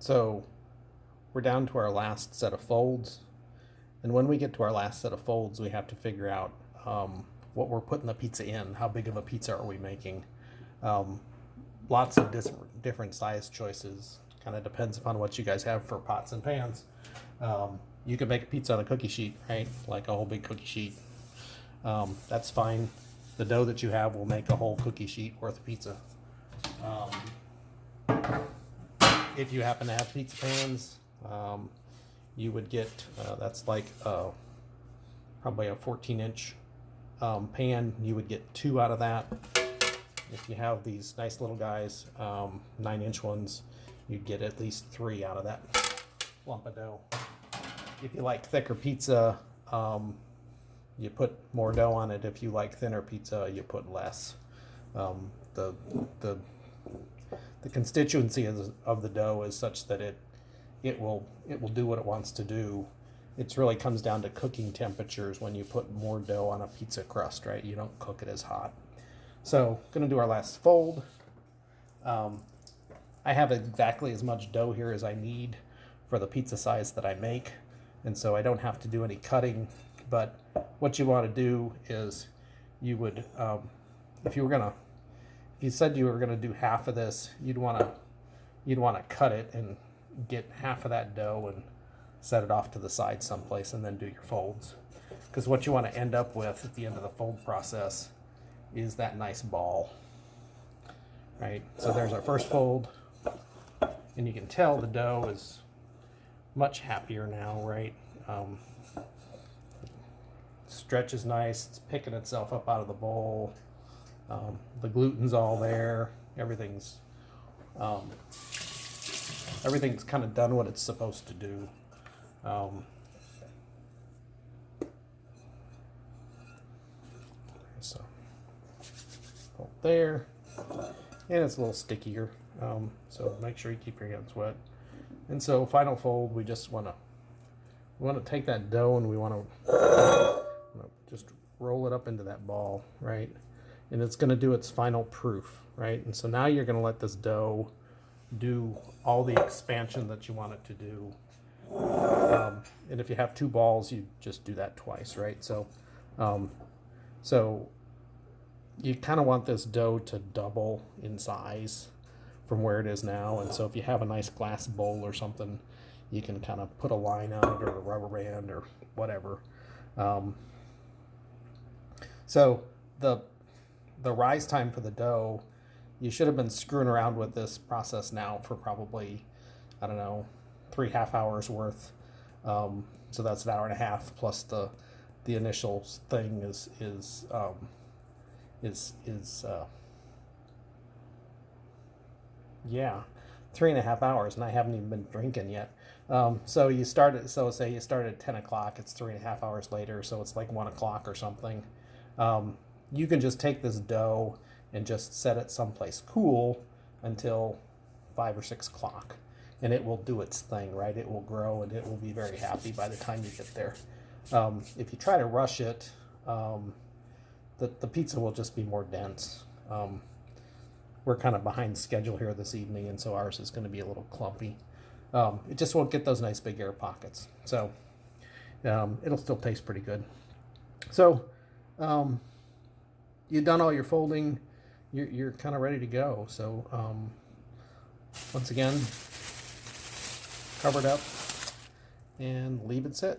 So we're down to our last set of folds. And when we get to our last set of folds, we have to figure out what we're putting the pizza in. How big of a pizza are we making? Lots of different size choices. Kind of depends upon what you guys have for pots and pans. You can make a pizza on a cookie sheet, right? Like a whole big cookie sheet. That's fine. The dough that you have will make a whole cookie sheet worth of pizza. If you happen to have pizza pans, you would get, that's like probably a 14-inch pan. You would get 2 out of that. If you have these nice little guys, 9-inch ones, you'd get at least 3 out of that lump of dough. If you like thicker pizza, you put more dough on it. If you like thinner pizza, you put less. The constituency of the dough is such that it will do what it wants to do. It really comes down to cooking temperatures. When you put more dough on a pizza crust, right, you don't cook it as hot. So going to do our last fold. I have exactly as much dough here as I need for the pizza size that I make, and so I don't have to do any cutting. But what you want to do is you would, if you said you were gonna do half of this, you'd wanna cut it and get half of that dough and set it off to the side someplace, and then do your folds. Because what you want to end up with at the end of the fold process is that nice ball, right? So there's our first fold, and you can tell the dough is much happier now, right? Stretch is nice. It's picking itself up out of the bowl. The gluten's all there. Everything's kind of done what it's supposed to do. So hold there, and it's a little stickier. So make sure you keep your hands wet. And so final fold, we just want to take that dough and we want to just roll it up into that ball, right? And it's going to do its final proof, right? And so now you're going to let this dough do all the expansion that you want it to do. And if you have 2 balls, you just do that twice, right? So, so you kind of want this dough to double in size from where it is now. And so if you have a nice glass bowl or something, you can kind of put a line on it or a rubber band or whatever. So the rise time for the dough, you should have been screwing around with this process now for probably, I don't know, 3.5 hours worth. So that's 1.5 hours plus the initial thing is 3.5 hours, and I haven't even been drinking yet. So say you start at 10 o'clock, it's 3.5 hours later, so it's like 1 o'clock or something. You can just take this dough and just set it someplace cool until 5 or 6 o'clock, and it will do its thing, right? It will grow and it will be very happy by the time you get there. If you try to rush it, the pizza will just be more dense. We're kind of behind schedule here this evening, and so ours is going to be a little clumpy. It just won't get those nice big air pockets. So it'll still taste pretty good. So you've done all your folding. You're kind of ready to go. So once again, cover it up and leave it sit.